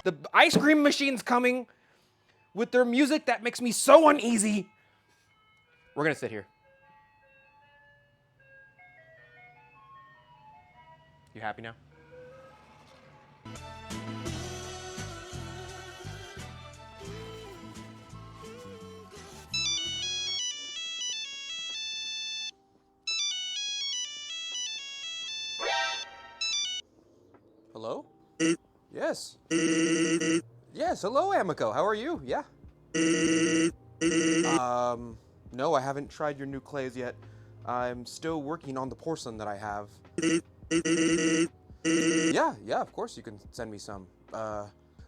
The ice cream machine's coming with their music that makes me so uneasy. We're gonna sit here. You happy now? Hello? Yes. Yes, hello, Amoco. How are you? Yeah. No, I haven't tried your new clays yet. I'm still working on the porcelain that I have. Yeah, of course you can send me some.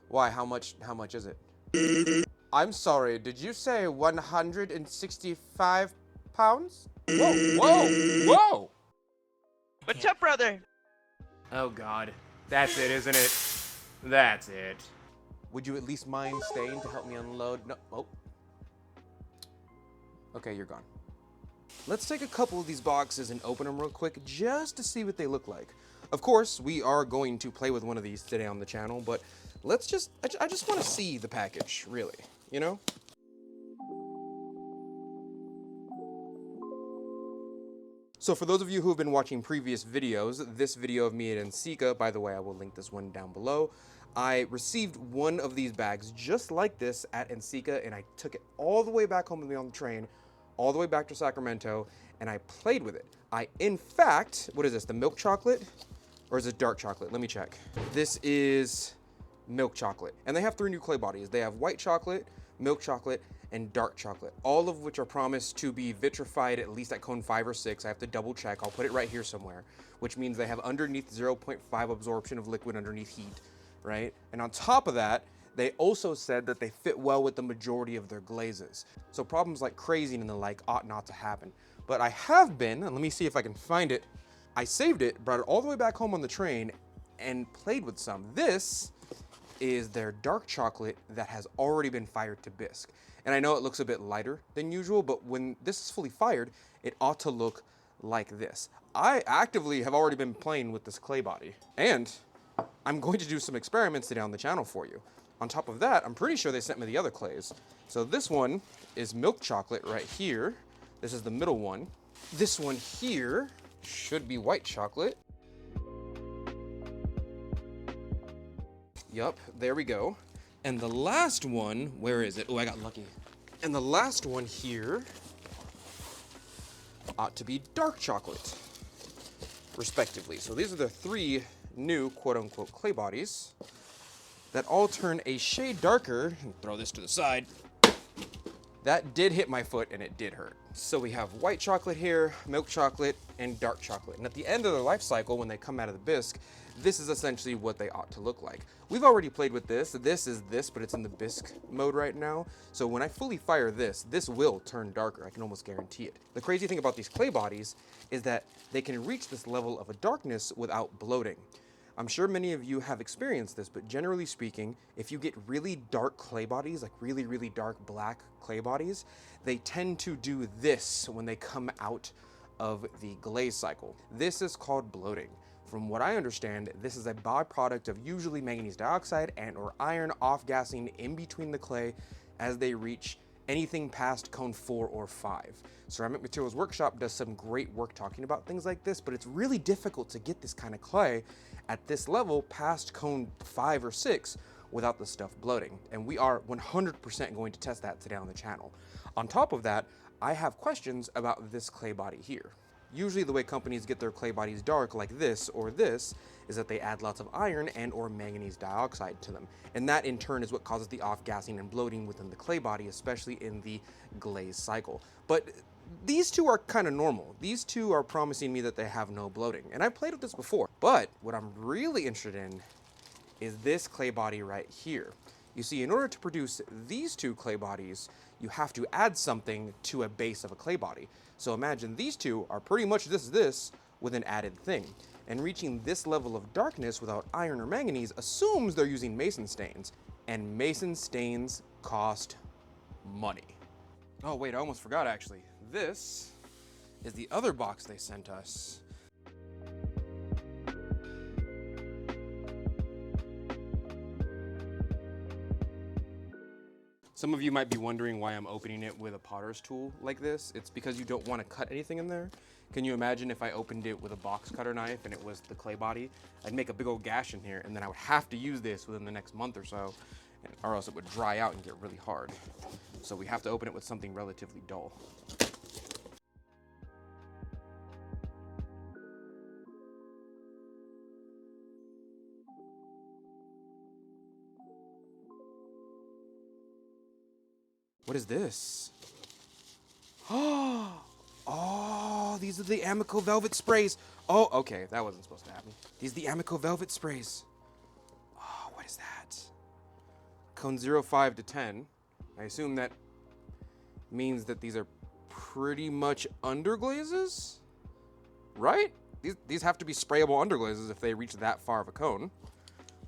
Why, how much is it? I'm sorry, did you say 165 pounds? Whoa! What's up, brother? Oh God, that's it, isn't it? That's it. Would you at least mind staying to help me unload? No, oh. Okay, you're gone. Let's take a couple of these boxes and open them real quick just to see what they look like. Of course, we are going to play with one of these today on the channel, but I just want to see the package, really, you know? So for those of you who have been watching previous videos, this video of me at NCECA, by the way, I will link this one down below, I received one of these bags just like this at NCECA, and I took it all the way back home with me on the train, all the way back to Sacramento, and I played with it. In fact, what is this, the milk chocolate? Or is it dark chocolate? Let me check. This is milk chocolate. And they have 3 new clay bodies. They have white chocolate, milk chocolate, and dark chocolate, all of which are promised to be vitrified at least at cone 5 or 6. I have to double check. I'll put it right here somewhere, which means they have underneath 0.5 absorption of liquid underneath heat, right? And on top of that, they also said that they fit well with the majority of their glazes. So problems like crazing and the like ought not to happen. But I have been, and let me see if I can find it. I saved it, brought it all the way back home on the train, and played with some. This is their dark chocolate that has already been fired to bisque. And I know it looks a bit lighter than usual, but when this is fully fired, it ought to look like this. I actively have already been playing with this clay body, and I'm going to do some experiments today on the channel for you. On top of that, I'm pretty sure they sent me the other clays. So this one is milk chocolate right here. This is the middle one. This one here should be white chocolate. Yup, there we go. And the last one, where is it? Oh, I got lucky. And the last one here ought to be dark chocolate, respectively. So these are the 3 new quote-unquote clay bodies that all turn a shade darker. Throw this to the side. That did hit my foot and it did hurt. So we have white chocolate here, milk chocolate, and dark chocolate. And at the end of their life cycle, when they come out of the bisque, this is essentially what they ought to look like. We've already played with this. This is this, but it's in the bisque mode right now. So when I fully fire this will turn darker. I can almost guarantee it. The crazy thing about these clay bodies is that they can reach this level of a darkness without bloating. I'm sure many of you have experienced this, but generally speaking, if you get really dark clay bodies, like really, really dark black clay bodies, they tend to do this when they come out of the glaze cycle. This is called bloating. From what I understand, this is a byproduct of usually manganese dioxide and or iron off-gassing in between the clay as they reach anything past cone 4 or 5. Ceramic Materials Workshop does some great work talking about things like this, but it's really difficult to get this kind of clay at this level past cone 5 or 6 without the stuff bloating. And we are 100% going to test that today on the channel. On top of that, I have questions about this clay body here. Usually the way companies get their clay bodies dark like this or this is that they add lots of iron and or manganese dioxide to them. And that in turn is what causes the off-gassing and bloating within the clay body, especially in the glaze cycle. But these two are kind of normal. These two are promising me that they have no bloating. And I've played with this before. But what I'm really interested in is this clay body right here. You see, in order to produce these two clay bodies, you have to add something to a base of a clay body. So imagine these two are pretty much this with an added thing. And reaching this level of darkness without iron or manganese assumes they're using mason stains. And mason stains cost money. Oh wait, I almost forgot actually. This is the other box they sent us. Some of you might be wondering why I'm opening it with a potter's tool like this. It's because you don't want to cut anything in there. Can you imagine if I opened it with a box cutter knife and it was the clay body? I'd make a big old gash in here, and then I would have to use this within the next month or so, or else it would dry out and get really hard. So we have to open it with something relatively dull. What is this? Oh, these are the Amoco velvet sprays. Oh, okay, that wasn't supposed to happen. These are the Amoco velvet sprays. Oh, what is that? Cone 05 to 10. I assume that means that these are pretty much underglazes, right? These have to be sprayable underglazes if they reach that far of a cone.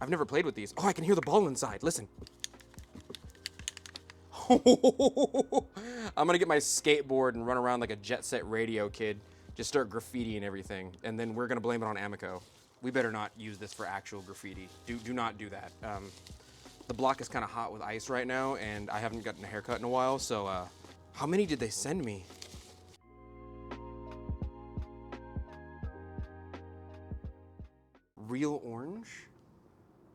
I've never played with these. Oh, I can hear the ball inside. Listen. I'm gonna get my skateboard and run around like a Jet Set Radio kid. Just start graffitiing everything, and then we're gonna blame it on Amoco. We better not use this for actual graffiti. Do not do that. The block is kind of hot with ice right now, and I haven't gotten a haircut in a while, so how many did they send me? Real orange?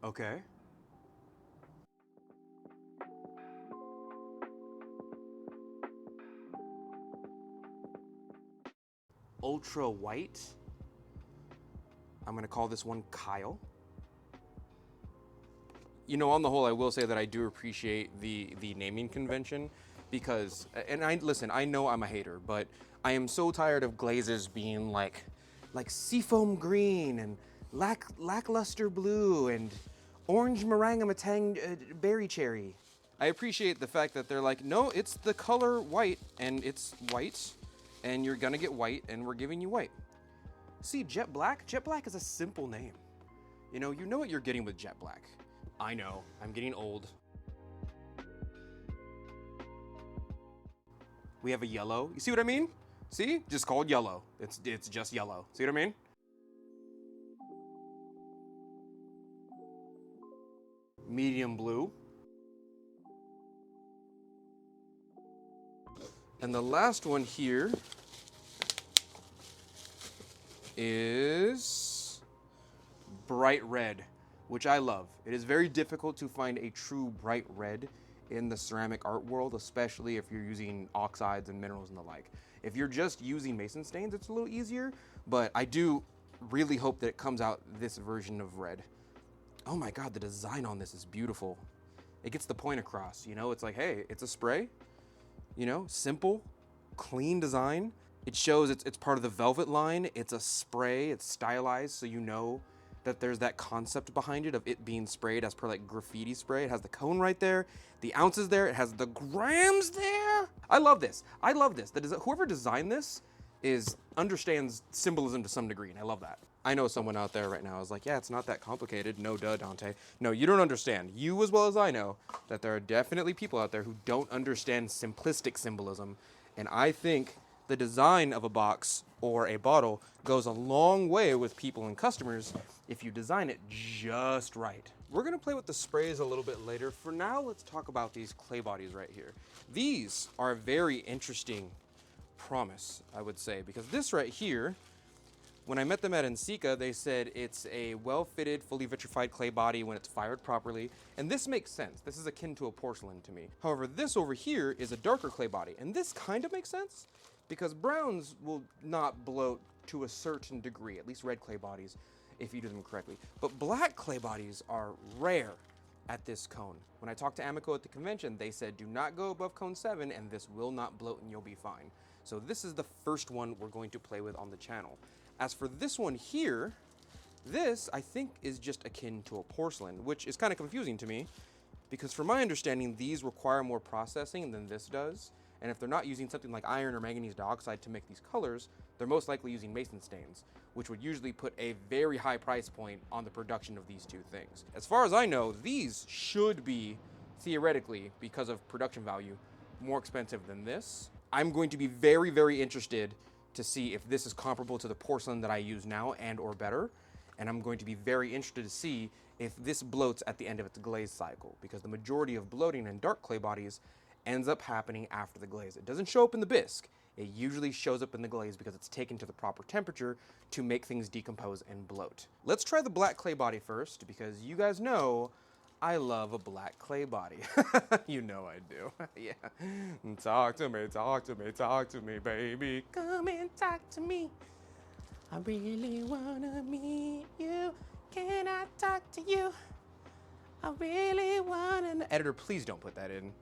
Okay. Ultra white. I'm gonna call this one Kyle. You know, on the whole, I will say that I do appreciate the naming convention because, and I know I'm a hater, but I am so tired of glazes being like seafoam green and lackluster blue and orange meringue berry cherry. I appreciate the fact that they're like, no, it's the color white, and it's white, and you're gonna get white, and we're giving you white. See, Jet Black? Jet Black is a simple name. You know what you're getting with Jet Black. I know, I'm getting old. We have a yellow. You see what I mean? See? Just called yellow. It's just yellow. See what I mean? Medium blue. And the last one here is bright red, which I love. It is very difficult to find a true bright red in the ceramic art world, especially if you're using oxides and minerals and the like. If you're just using mason stains, it's a little easier, but I do really hope that it comes out this version of red. Oh my God, the design on this is beautiful. It gets the point across, you know? It's like, hey, it's a spray, you know, simple, clean design. It shows it's part of the velvet line. It's a spray, it's stylized, so you know that there's that concept behind it of it being sprayed as per like graffiti spray. It has the cone right there, the ounces there, it has the grams there. I love this. I love this. Whoever designed this understands symbolism to some degree, and I love that. I know someone out there right now is like, yeah, it's not that complicated. No, duh, Dante. No, you don't understand. You as well as I know that there are definitely people out there who don't understand simplistic symbolism, and I think the design of a box or a bottle goes a long way with people and customers if you design it just right. We're gonna play with the sprays a little bit later. For now, let's talk about these clay bodies right here. These are a very interesting promise, I would say, because this right here, when I met them at NCECA, they said it's a well-fitted, fully vitrified clay body when it's fired properly, and this makes sense. This is akin to a porcelain to me. However, this over here is a darker clay body, and this kind of makes sense because browns will not bloat to a certain degree, at least red clay bodies, if you do them correctly. But black clay bodies are rare at this cone. When I talked to Amoco at the convention, they said do not go above cone 7 and this will not bloat and you'll be fine. So this is the first one we're going to play with on the channel. As for this one here, this I think is just akin to a porcelain, which is kind of confusing to me because from my understanding, these require more processing than this does. And if they're not using something like iron or manganese dioxide to make these colors, they're most likely using mason stains, which would usually put a very high price point on the production of these two things. As far as I know, these should be, theoretically, because of production value, more expensive than this. I'm going to be very, very interested to see if this is comparable to the porcelain that I use now and or better. And I'm going to be very interested to see if this bloats at the end of its glaze cycle, because the majority of bloating in dark clay bodies ends up happening after the glaze. It doesn't show up in the bisque. It usually shows up in the glaze because it's taken to the proper temperature to make things decompose and bloat. Let's try the black clay body first, because you guys know I love a black clay body. You know I do. Yeah. Talk to me, talk to me, talk to me, baby. Come and talk to me. I really wanna meet you. Can I talk to you? I really wanna... Editor, please don't put that in.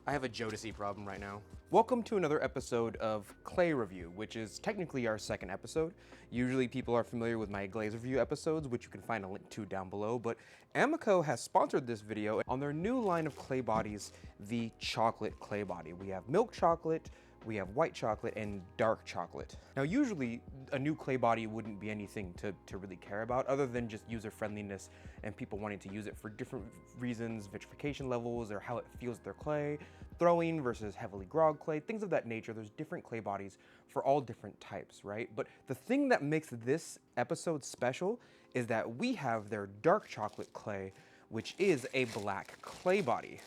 I have a Jodeci problem right now. Welcome to another episode of Clay Review, which is technically our second episode. Usually people are familiar with my glaze review episodes, which you can find a link to down below, but Amoco has sponsored this video on their new line of clay bodies, the chocolate clay body. We have milk chocolate, we have white chocolate, and dark chocolate. Now usually a new clay body wouldn't be anything to really care about other than just user friendliness and people wanting to use it for different reasons, vitrification levels, or how it feels with their clay, throwing versus heavily grog clay, things of that nature. There's different clay bodies for all different types, right? But the thing that makes this episode special is that we have their dark chocolate clay, which is a black clay body.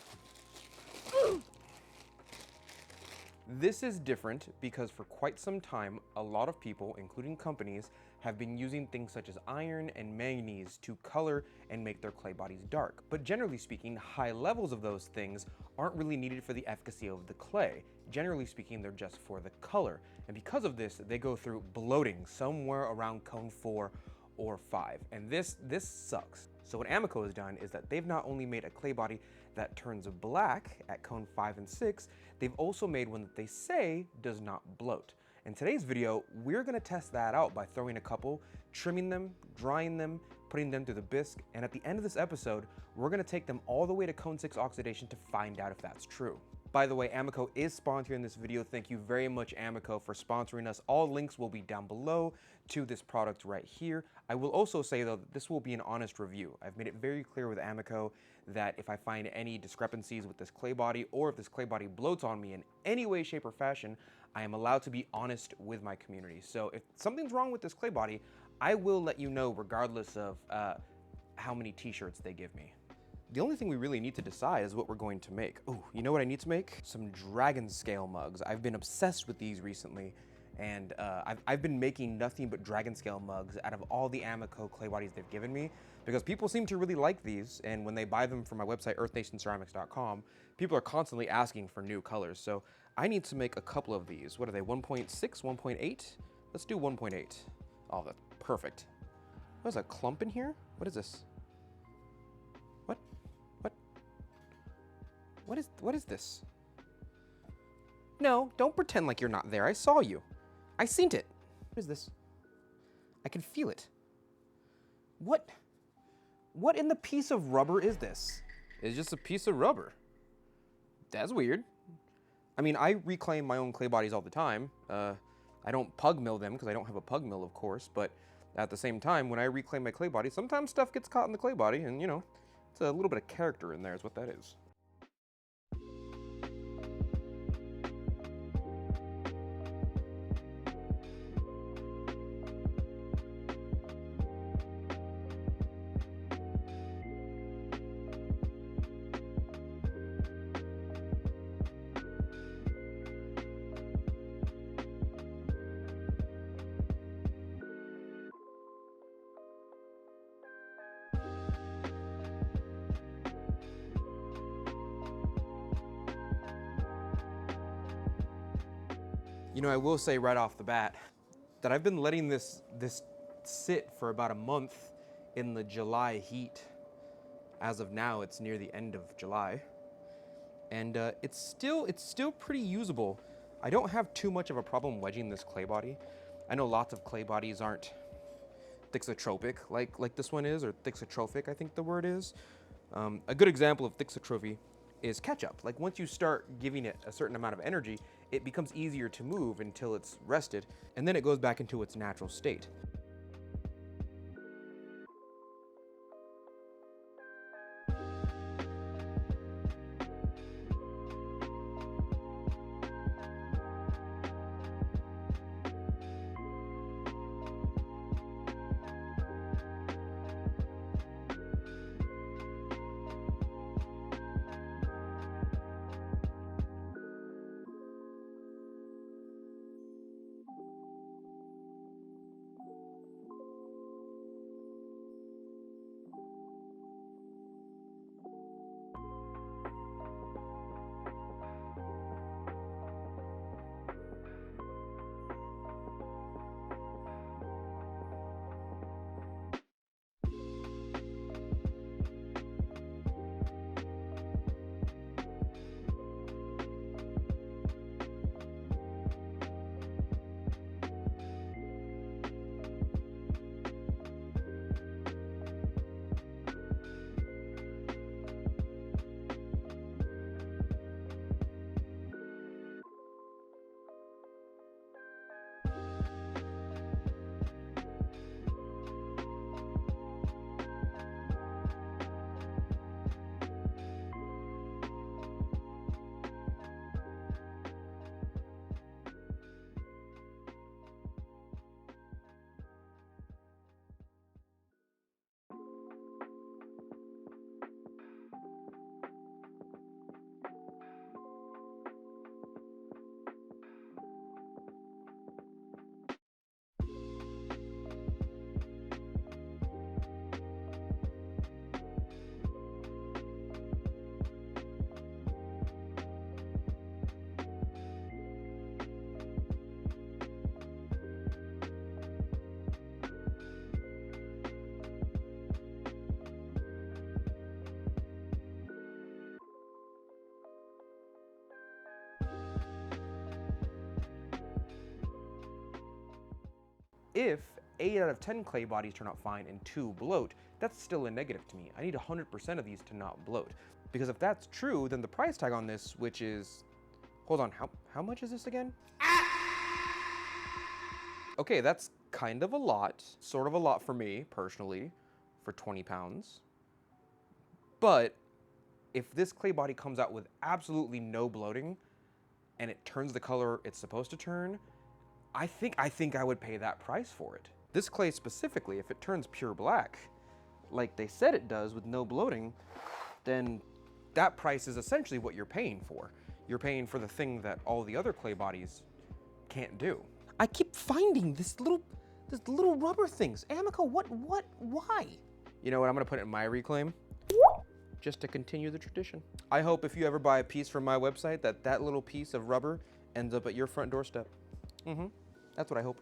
This is different because for quite some time, a lot of people, including companies, have been using things such as iron and manganese to color and make their clay bodies dark. But generally speaking, high levels of those things aren't really needed for the efficacy of the clay. Generally speaking, they're just for the color. And because of this, they go through bloating somewhere around cone 4 or 5. And this sucks. So what Amoco has done is that they've not only made a clay body that turns black at cone 5 and 6, they've also made one that they say does not bloat. In today's video, we're gonna test that out by throwing a couple, trimming them, drying them, putting them through the bisque, and at the end of this episode, we're gonna take them all the way to cone 6 oxidation to find out if that's true. By the way, Amoco is sponsoring this video. Thank you very much, Amoco, for sponsoring us. All links will be down below to this product right here. I will also say, though, that this will be an honest review. I've made it very clear with Amoco that if I find any discrepancies with this clay body, or if this clay body bloats on me in any way, shape, or fashion, I am allowed to be honest with my community. So if something's wrong with this clay body, I will let you know regardless of how many t-shirts they give me. The only thing we really need to decide is what we're going to make. Oh, you know what I need to make? Some dragon scale mugs. I've been obsessed with these recently, and I've been making nothing but dragon scale mugs out of all the Amoco clay bodies they've given me, because people seem to really like these, and when they buy them from my website, earthnationceramics.com, people are constantly asking for new colors, so I need to make a couple of these. What are they, 1.6, 1.8? Let's do 1.8. Oh, that's perfect. What is a clump in here? What is this? What is this? No, don't pretend like you're not there. I saw you. I seen it. What is this? I can feel it. What in the piece of rubber is this? It's just a piece of rubber. That's weird. I mean, I reclaim my own clay bodies all the time. I don't pug mill them because I don't have a pug mill, of course, but at the same time, when I reclaim my clay body, sometimes stuff gets caught in the clay body, and you know, it's a little bit of character in there is what that is. You know, I will say right off the bat that I've been letting this sit for about a month in the July heat. As of now, it's near the end of July, and it's still pretty usable. I don't have too much of a problem wedging this clay body. I know lots of clay bodies aren't thixotropic like this one is, or thixotrophic, I think the word is. A good example of thixotrophy is ketchup. Like once you start giving it a certain amount of energy, it becomes easier to move until it's rested, and then it goes back into its natural state. if 8 out of 10 clay bodies turn out fine and 2 bloat, that's still a negative to me. I need 100% of these to not bloat. Because if that's true, then the price tag on this, which is, hold on, how much is this again? Okay, that's kind of a lot, sort of a lot for me, personally, for 20 pounds. But if this clay body comes out with absolutely no bloating, and it turns the color it's supposed to turn, I think I would pay that price for it. This clay specifically, if it turns pure black, like they said it does with no bloating, then that price is essentially what you're paying for. You're paying for the thing that all the other clay bodies can't do. I keep finding this little rubber things. Amoco, why? You know what, I'm gonna put it in my reclaim, just to continue the tradition. I hope if you ever buy a piece from my website that little piece of rubber ends up at your front doorstep. That's what I hope.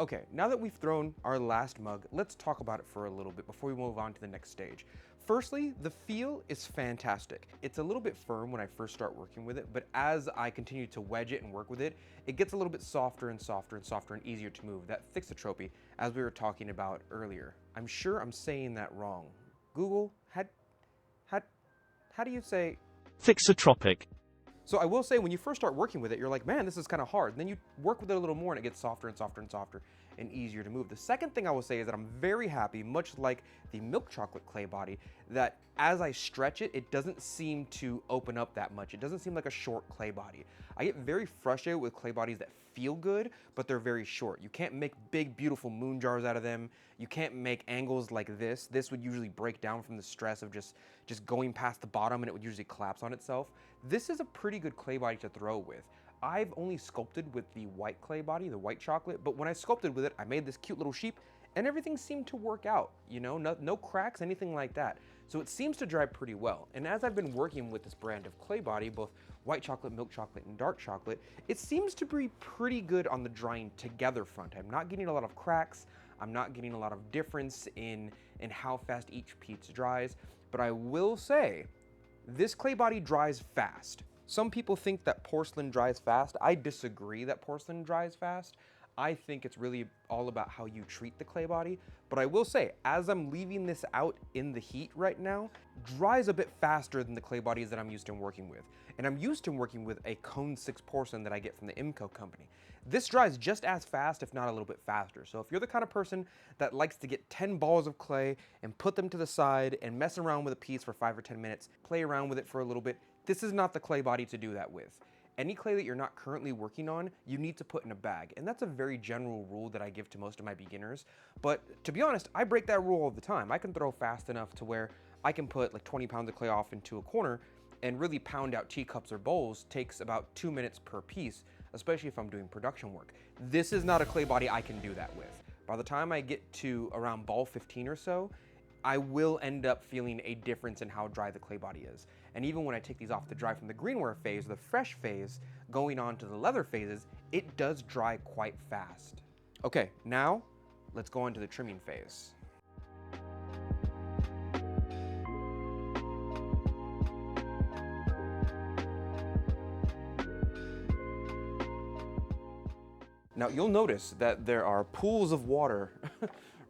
Okay, now that we've thrown our last mug, let's talk about it for a little bit before we move on to the next stage. Firstly, the feel is fantastic. It's a little bit firm when I first start working with it, but as I continue to wedge it and work with it, it gets a little bit softer and softer and softer and easier to move. That thixotropy, as we were talking about earlier. I'm sure I'm saying that wrong. Google, how do you say? Thixotropic. So I will say, when you first start working with it, you're like, man, this is kind of hard. And then you work with it a little more and it gets softer and softer and softer and easier to move. The second thing I will say is that I'm very happy, much like the milk chocolate clay body, that as I stretch it, it doesn't seem to open up that much. It doesn't seem like a short clay body. I get very frustrated with clay bodies that feel good, but they're very short. You can't make big, beautiful moon jars out of them. You can't make angles like this. This would usually break down from the stress of just going past the bottom, and it would usually collapse on itself. This is a pretty good clay body to throw with. I've only sculpted with the white clay body, the white chocolate, but when I sculpted with it, I made this cute little sheep and everything seemed to work out, you know, no cracks, anything like that. So it seems to dry pretty well. And as I've been working with this brand of clay body, both white chocolate, milk chocolate, and dark chocolate, it seems to be pretty good on the drying together front. I'm not getting a lot of cracks. I'm not getting a lot of difference in how fast each piece dries, but I will say, this clay body dries fast. Some people think that porcelain dries fast. I disagree that porcelain dries fast. I think it's really all about how you treat the clay body. But I will say, as I'm leaving this out in the heat right now, dries a bit faster than the clay bodies that I'm used to working with. And I'm used to working with a cone 6 porcelain that I get from the IMCO company. This dries just as fast, if not a little bit faster. So if you're the kind of person that likes to get 10 balls of clay and put them to the side and mess around with a piece for 5 or 10 minutes, play around with it for a little bit, this is not the clay body to do that with. Any clay that you're not currently working on, you need to put in a bag. And that's a very general rule that I give to most of my beginners. But to be honest, I break that rule all the time. I can throw fast enough to where I can put like 20 pounds of clay off into a corner and really pound out teacups or bowls. Takes about 2 minutes per piece, especially if I'm doing production work. This is not a clay body I can do that with. By the time I get to around ball 15 or so, I will end up feeling a difference in how dry the clay body is. And even when I take these off to dry from the greenware phase, the fresh phase, going on to the leather phases, it does dry quite fast. Okay, now let's go on to the trimming phase. Now you'll notice that there are pools of water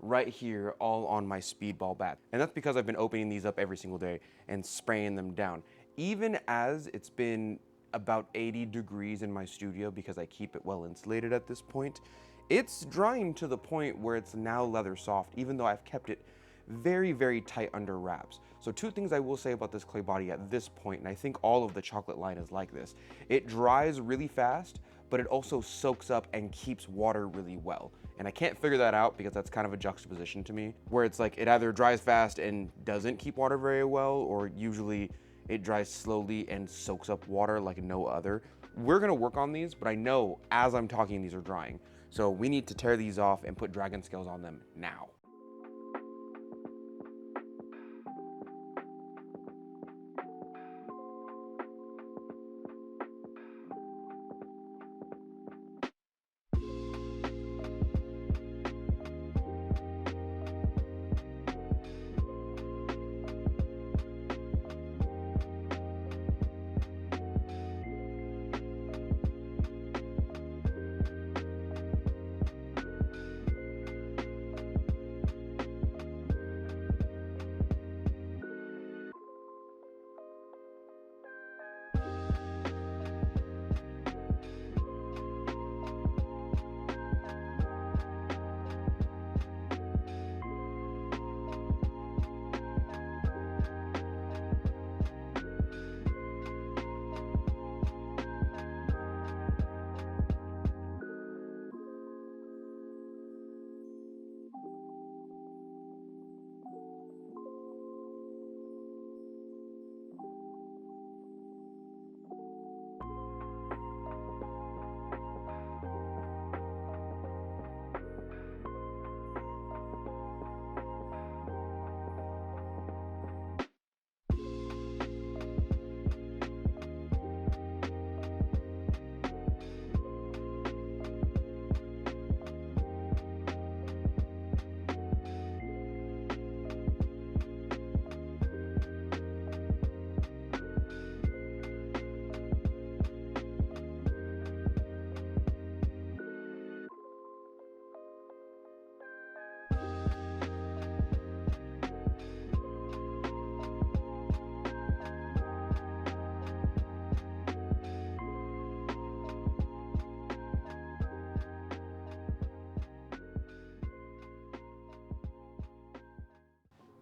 right here all on my speedball bat. And that's because I've been opening these up every single day and spraying them down. Even as it's been about 80 degrees in my studio because I keep it well insulated at this point, it's drying to the point where it's now leather soft, even though I've kept it very, very tight under wraps. So 2 things I will say about this clay body at this point, and I think all of the chocolate line is like this. It dries really fast, but it also soaks up and keeps water really well. And I can't figure that out because that's kind of a juxtaposition to me, where it's like it either dries fast and doesn't keep water very well, or usually It dries slowly and soaks up water like no other. We're gonna work on these, but I know as I'm talking, these are drying. So we need to tear these off and put dragon scales on them now.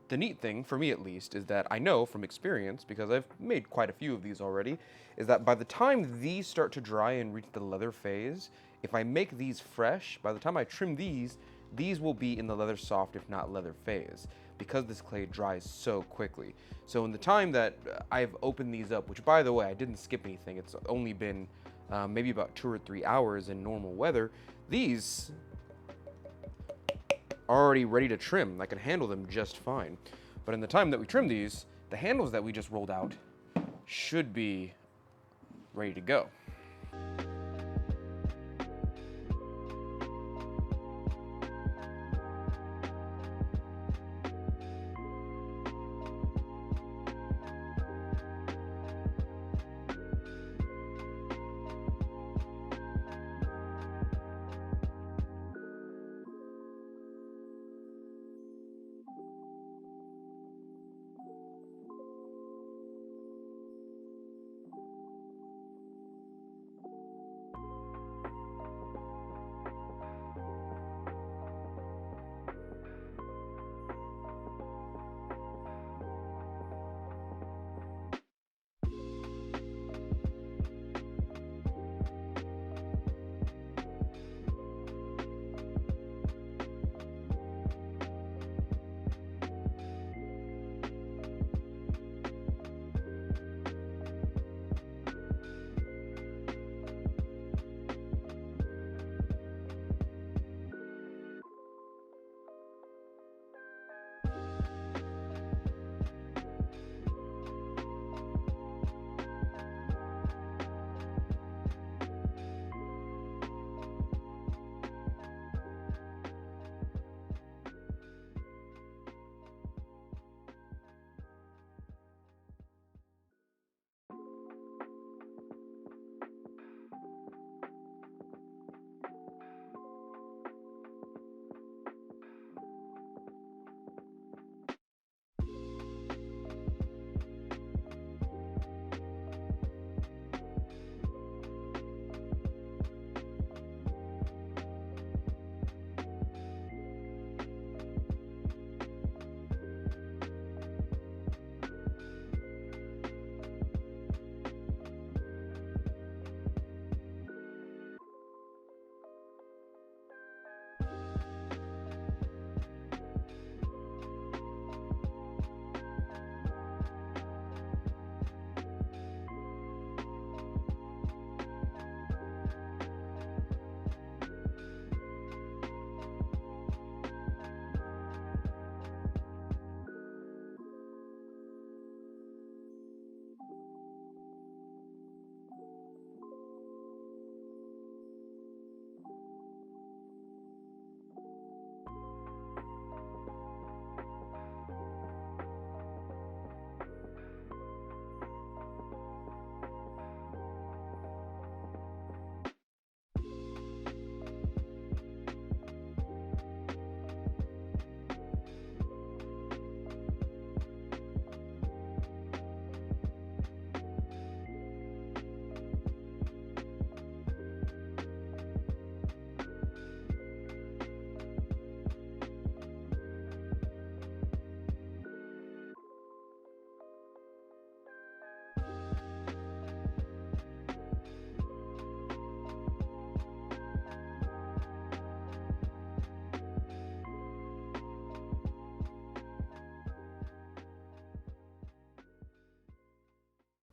The neat thing, for me at least, is that I know from experience, because I've made quite a few of these already, is that by the time these start to dry and reach the leather phase, if I make these fresh, by the time I trim these will be in the leather soft, if not leather phase, because this clay dries so quickly. So in the time that I've opened these up, which by the way, I didn't skip anything, it's only been maybe about 2 or 3 hours in normal weather, these already ready to trim. I can handle them just fine. But in the time that we trim these, the handles that we just rolled out should be ready to go.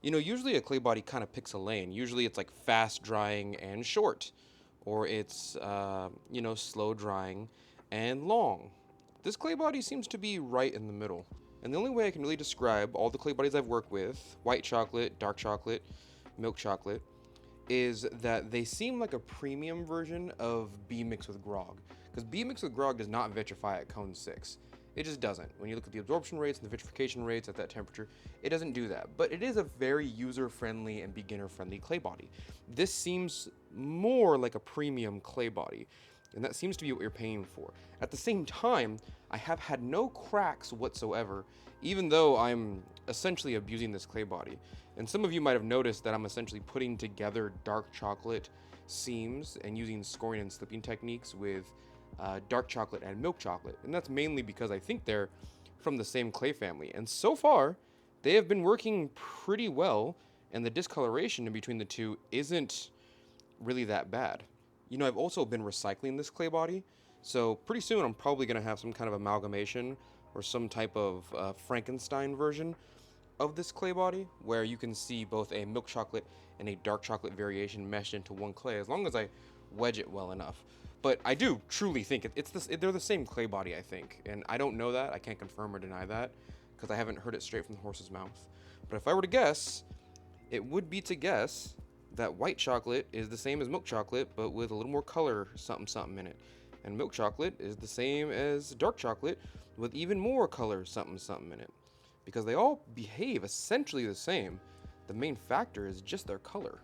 You know, usually a clay body kind of picks a lane. Usually it's like fast drying and short, or it's, you know, slow drying and long. This clay body seems to be right in the middle. And the only way I can really describe all the clay bodies I've worked with, white chocolate, dark chocolate, milk chocolate, is that they seem like a premium version of B mixed with grog. Because B mixed with grog does not vitrify at cone 6. It just doesn't. When you look at the absorption rates and the vitrification rates at that temperature, it doesn't do that. But it is a very user-friendly and beginner-friendly clay body. This seems more like a premium clay body, and that seems to be what you're paying for. At the same time, I have had no cracks whatsoever, even though I'm essentially abusing this clay body. And some of you might have noticed that I'm essentially putting together dark chocolate seams and using scoring and slipping techniques with dark chocolate and milk chocolate. And that's mainly because I think they're from the same clay family. And so far, they have been working pretty well, and the discoloration in between the two isn't really that bad. You know, I've also been recycling this clay body, so pretty soon I'm probably going to have some kind of amalgamation or some type of Frankenstein version of this clay body, where you can see both a milk chocolate and a dark chocolate variation meshed into one clay, as long as I wedge it well enough. But I do truly think they're the same clay body, I think. And I don't know that. I can't confirm or deny that because I haven't heard it straight from the horse's mouth. But if I were to guess, it would be to guess that white chocolate is the same as milk chocolate, but with a little more color something something in it. And milk chocolate is the same as dark chocolate with even more color something something in it. Because they all behave essentially the same. The main factor is just their color.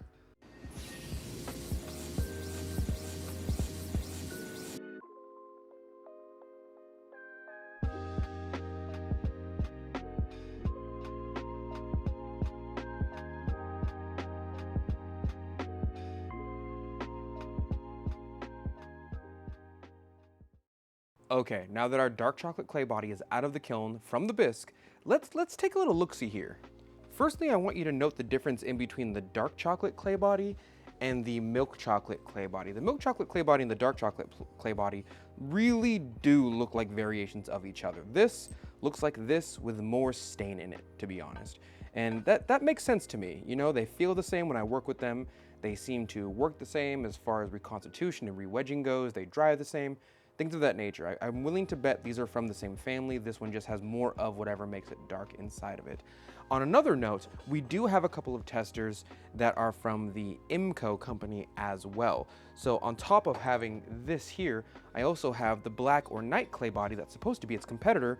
Okay, now that our dark chocolate clay body is out of the kiln from the bisque, let's take a little look-see here. Firstly, I want you to note the difference in between the dark chocolate clay body and the milk chocolate clay body. The milk chocolate clay body and the dark chocolate clay body really do look like variations of each other. This looks like this with more stain in it, to be honest. And that makes sense to me. You know, they feel the same when I work with them. They seem to work the same as far as reconstitution and re-wedging goes. They dry the same. Things of that nature. I'm willing to bet these are from the same family. This one just has more of whatever makes it dark inside of it. On another note, we do have a couple of testers that are from the IMCO company as well. So on top of having this here, I also have the black or night clay body that's supposed to be its competitor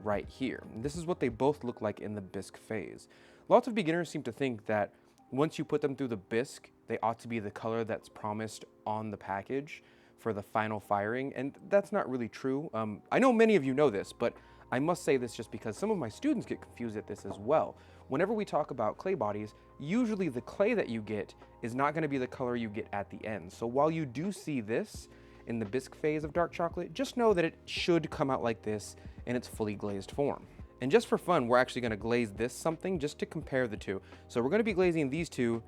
right here. And this is what they both look like in the bisque phase. Lots of beginners seem to think that once you put them through the bisque, they ought to be the color that's promised on the package for the final firing, and that's not really true. I know many of you know this, but I must say this just because some of my students get confused at this as well. Whenever we talk about clay bodies, usually the clay that you get is not going to be the color you get at the end. So while you do see this in the bisque phase of dark chocolate, just know that it should come out like this in its fully glazed form. And just for fun, we're actually going to glaze this something just to compare the two. So we're going to be glazing these two,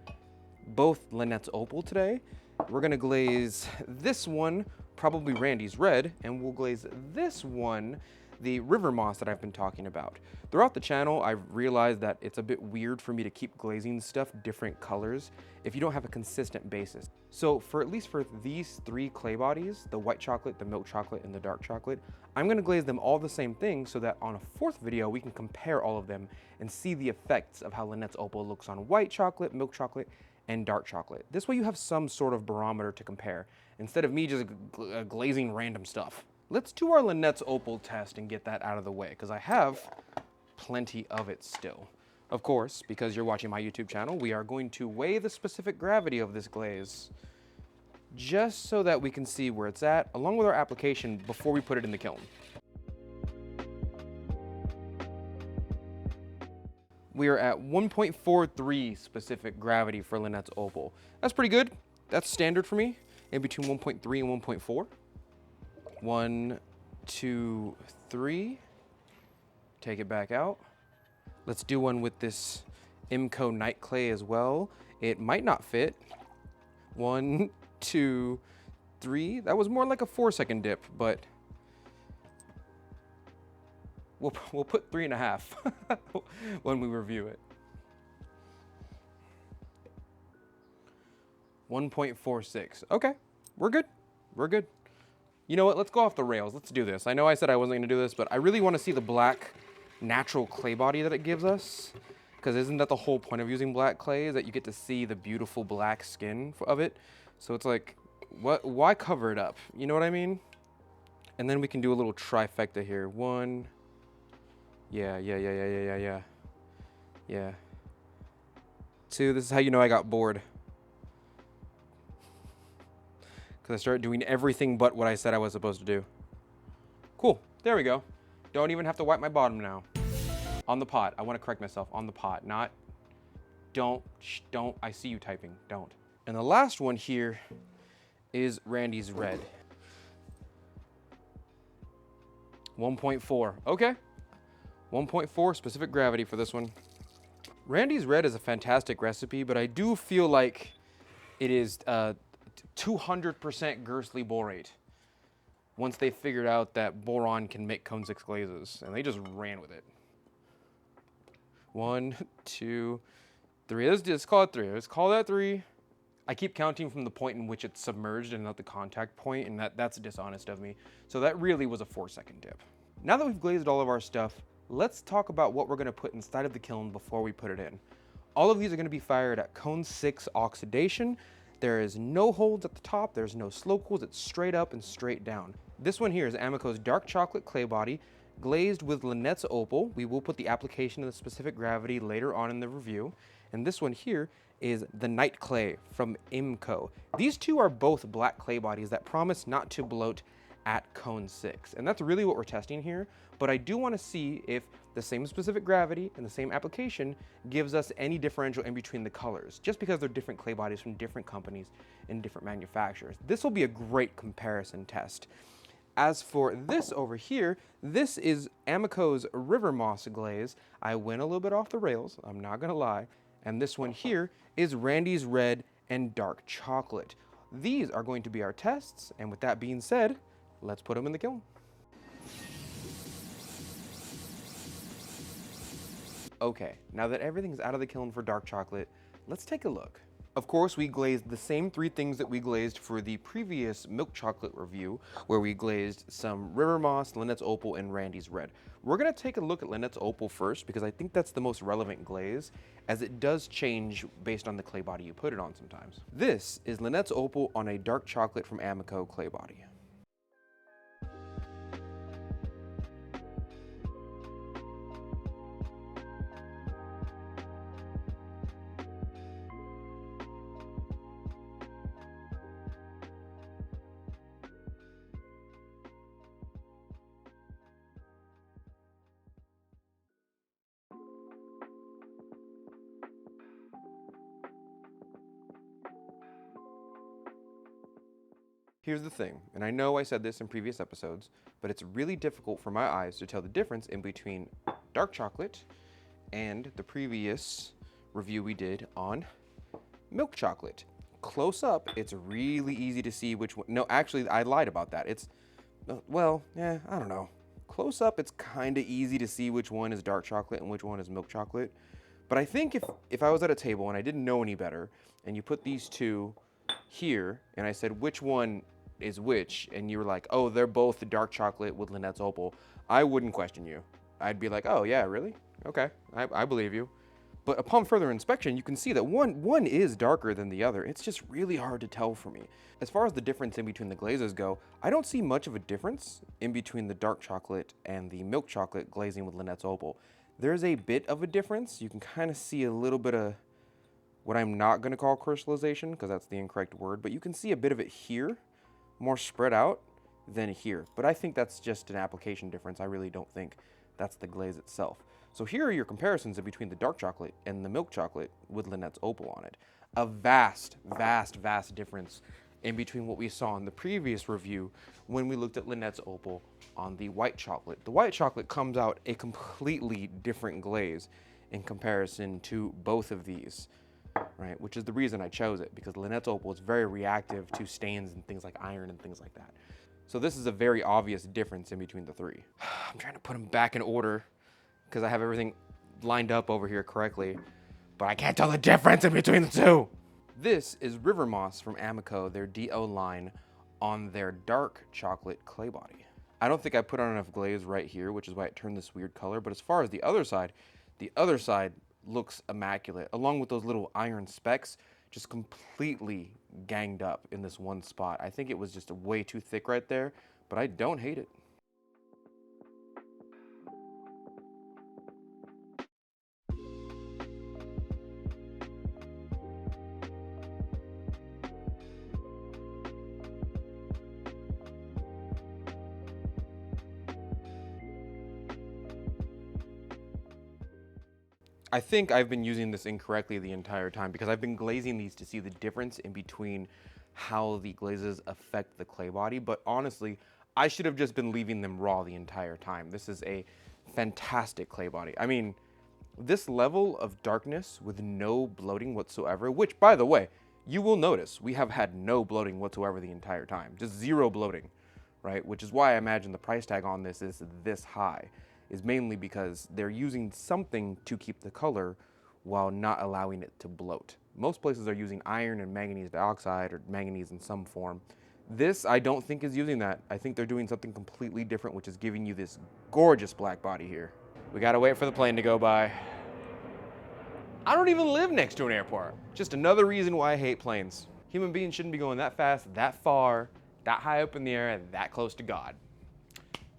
both Lynette's Opal today. We're gonna glaze this one, probably Randy's Red, and we'll glaze this one, the River Moss that I've been talking about. Throughout the channel, I've realized that it's a bit weird for me to keep glazing stuff different colors if you don't have a consistent basis. So at least for these three clay bodies, the white chocolate, the milk chocolate, and the dark chocolate, I'm gonna glaze them all the same thing so that on a fourth video, we can compare all of them and see the effects of how Lynette's Opal looks on white chocolate, milk chocolate, and dark chocolate. This way you have some sort of barometer to compare, instead of me just glazing random stuff. Let's do our Lynette's Opal test and get that out of the way, because I have plenty of it still. Of course, because you're watching my YouTube channel, we are going to weigh the specific gravity of this glaze, just so that we can see where it's at, along with our application before we put it in the kiln. We are at 1.43 specific gravity for Lynette's Opal. That's pretty good. That's standard for me, in between 1.3 and 1.4. 1, 2, 3. Take it back out. Let's do one with this IMCO night clay as well. It might not fit. 1, 2, 3. That was more like a 4-second dip, but we'll put 3.5 when we review it. 1.46. Okay, we're good. We're good. You know what? Let's go off the rails. Let's do this. I know I said I wasn't going to do this, but I really want to see the black natural clay body that it gives us. Because isn't that the whole point of using black clay, is that you get to see the beautiful black skin of it? So it's like, why cover it up? You know what I mean? And then we can do a little trifecta here. One. Yeah. Two, this is how you know I got bored. Because I started doing everything but what I said I was supposed to do. Cool, there we go. Don't even have to wipe my bottom now. On the pot, I want to correct myself, on the pot, not, don't, I see you typing, don't. And the last one here is Randy's red. 1.4, okay. 1.4 specific gravity for this one. Randy's red is a fantastic recipe, but I do feel like it is 200% Gerstley borate. Once they figured out that boron can make cone 6 glazes, and they just ran with it. 1, 2, 3. Let's call it 3. Let's call that 3. I keep counting from the point in which it's submerged and not the contact point, and that's dishonest of me. So that really was a 4-second dip. Now that we've glazed all of our stuff, let's talk about what we're going to put inside of the kiln before we put it in. All of these are going to be fired at cone 6 oxidation. There is no holds at the top, there's no slow cools, it's straight up and straight down. This one here is Amoco's dark chocolate clay body, glazed with Lynette's opal. We will put the application of the specific gravity later on in the review. And this one here is the night clay from IMCO. These two are both black clay bodies that promise not to bloat at cone 6. And that's really what we're testing here. But I do want to see if the same specific gravity and the same application gives us any differential in between the colors, just because they're different clay bodies from different companies and different manufacturers. This will be a great comparison test. As for this over here, this is Amoco's River Moss glaze. I went a little bit off the rails, I'm not gonna lie. And this one here is Randy's red and dark chocolate. These are going to be our tests, and with that being said, let's put them in the kiln. Okay, now that everything's out of the kiln for dark chocolate, let's take a look. Of course, we glazed the same 3 things that we glazed for the previous milk chocolate review, where we glazed some River Moss, Lynette's Opal, and Randy's Red. We're gonna take a look at Lynette's Opal first, because I think that's the most relevant glaze, as it does change based on the clay body you put it on sometimes. This is Lynette's Opal on a dark chocolate from Amoco clay body. Here's the thing, and I know I said this in previous episodes, but it's really difficult for my eyes to tell the difference in between dark chocolate and the previous review we did on milk chocolate. Close up, it's really easy to see which one. No, actually, I lied about that. It's, well, yeah, I don't know. Close up, it's kind of easy to see which one is dark chocolate and which one is milk chocolate. But I think if I was at a table and I didn't know any better, and you put these two here, and I said which one is which, and you were like, oh, they're both the dark chocolate with Lynette's Opal, I wouldn't question you. I'd be like, oh yeah, really? Okay, I believe you. But upon further inspection, you can see that one is darker than the other. It's just really hard to tell for me. As far as the difference in between the glazes go, I don't see much of a difference in between the dark chocolate and the milk chocolate glazing with Lynette's Opal. There's a bit of a difference. You can kind of see a little bit of what I'm not going to call crystallization, because that's the incorrect word, but you can see a bit of it here, more spread out than here. But I think that's just an application difference. I really don't think that's the glaze itself. So here are your comparisons in between the dark chocolate and the milk chocolate with Lynette's Opal on it. A vast, vast, vast difference in between what we saw in the previous review when we looked at Lynette's Opal on the white chocolate. The white chocolate comes out a completely different glaze in comparison to both of these. Right, which is the reason I chose it, because Lynette's Opal is very reactive to stains and things like iron and things like that. So this is a very obvious difference in between the 3. I'm trying to put them back in order because I have everything lined up over here correctly, but I can't tell the difference in between the 2. This is River Moss from Amoco, their DO line, on their dark chocolate clay body. I don't think I put on enough glaze right here, which is why it turned this weird color, but as far as the other side looks immaculate, along with those little iron specks, just completely ganged up in this one spot. I think it was just way too thick right there, but I don't hate it. I think I've been using this incorrectly the entire time because I've been glazing these to see the difference in between how the glazes affect the clay body, but honestly, I should have just been leaving them raw the entire time. This is a fantastic clay body. I mean, this level of darkness with no bloating whatsoever, which by the way, you will notice we have had no bloating whatsoever the entire time, just zero bloating, right? Which is why I imagine the price tag on this is this high, is mainly because they're using something to keep the color while not allowing it to bloat. Most places are using iron and manganese dioxide or manganese in some form. This, I don't think, is using that. I think they're doing something completely different, which is giving you this gorgeous black body here. We gotta wait for the plane to go by. I don't even live next to an airport. Just another reason why I hate planes. Human beings shouldn't be going that fast, that far, that high up in the air, and that close to God.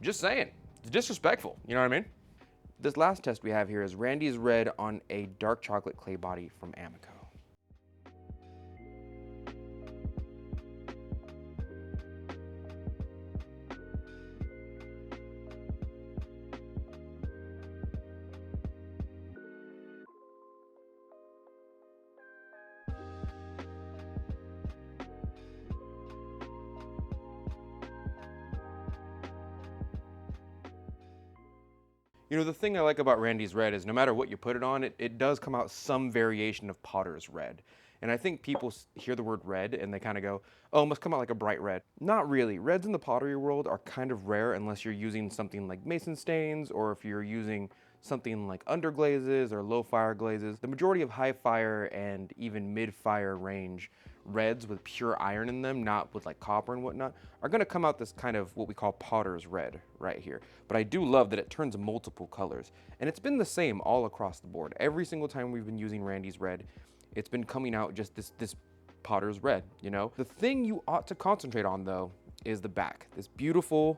Just saying. It's disrespectful, you know what I mean? This last test we have here is Randy's Red on a dark chocolate clay body from Amoco. You know, the thing I like about Randy's Red is no matter what you put it on, it does come out some variation of Potter's Red. And I think people hear the word red and they kind of go, oh, it must come out like a bright red. Not really. Reds in the pottery world are kind of rare unless you're using something like mason stains or if you're using something like underglazes or low fire glazes. The majority of high fire and even mid fire range reds with pure iron in them, not with like copper and whatnot, are going to come out this kind of what we call Potter's Red right here. But I do love that it turns multiple colors. And it's been the same all across the board. Every single time we've been using Randy's Red, it's been coming out just this Potter's Red, you know? The thing you ought to concentrate on though is the back. This beautiful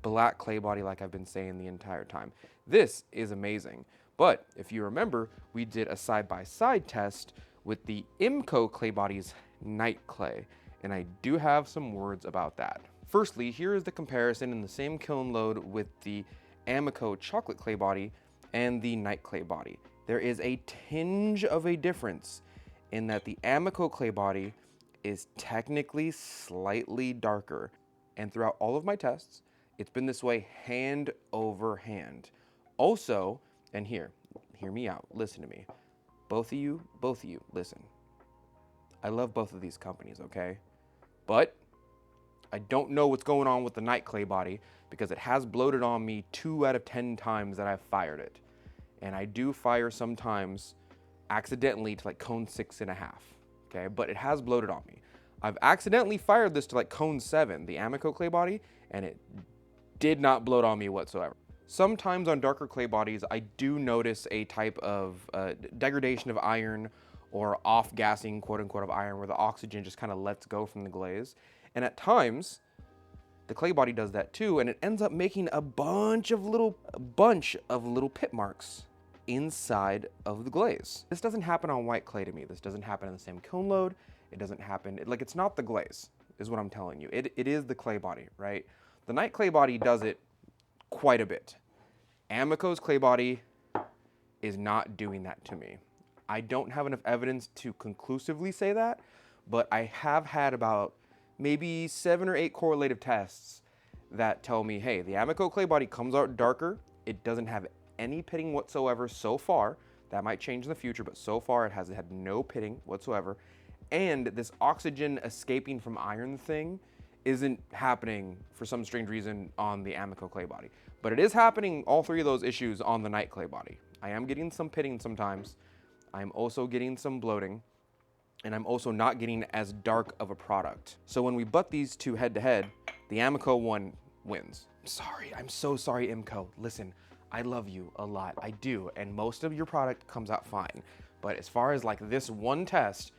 black clay body like I've been saying the entire time. This is amazing. But if you remember, we did a side-by-side test with the IMCO clay body's night clay, and I do have some words about that. Firstly, here is the comparison in the same kiln load with the Amoco chocolate clay body and the night clay body. There is a tinge of a difference in that the Amoco clay body is technically slightly darker, and throughout all of my tests, it's been this way hand over hand. Also, and hear me out, listen to me. Both of you, listen. I love both of these companies, okay? But I don't know what's going on with the night clay body because it has bloated on me 2 out of 10 times that I've fired it. And I do fire sometimes accidentally to like cone 6.5, okay? But it has bloated on me. I've accidentally fired this to like cone 7, the Amoco clay body, and it did not bloat on me whatsoever. Sometimes on darker clay bodies, I do notice a type of degradation of iron or off-gassing, quote-unquote, of iron, where the oxygen just kind of lets go from the glaze. And at times, the clay body does that too, and it ends up making a bunch of little pit marks inside of the glaze. This doesn't happen on white clay to me. This doesn't happen in the same kiln load. It doesn't happen, it's not the glaze, is what I'm telling you. It is the clay body, right? The night clay body does it quite a bit. Amoco's clay body is not doing that to me. I don't have enough evidence to conclusively say that, but I have had about maybe 7 or 8 correlative tests that tell me, hey, the Amoco clay body comes out darker. It doesn't have any pitting whatsoever so far. That might change in the future, but so far it has had no pitting whatsoever. And this oxygen escaping from iron thing isn't happening for some strange reason on the Amoco clay body. But it is happening, all 3 of those issues, on the night clay body. I am getting some pitting sometimes. I'm also getting some bloating. and I'm also not getting as dark of a product. So when we butt these two head to head, the Amoco one wins. Sorry, I'm so sorry, IMCO. Listen, I love you a lot, I do, and most of your product comes out fine. But as far as like this one test,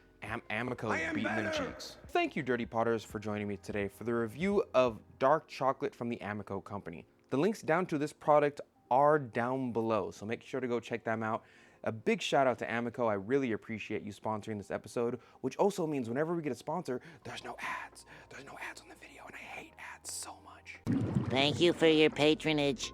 Amoco's beating them cheeks. Thank you, Dirty Potters, for joining me today for the review of dark chocolate from the Amoco company. The links down to this product are down below, so make sure to go check them out. A big shout out to Amoco. I really appreciate you sponsoring this episode, which also means whenever we get a sponsor, there's no ads. There's no ads on the video, and I hate ads so much. Thank you for your patronage.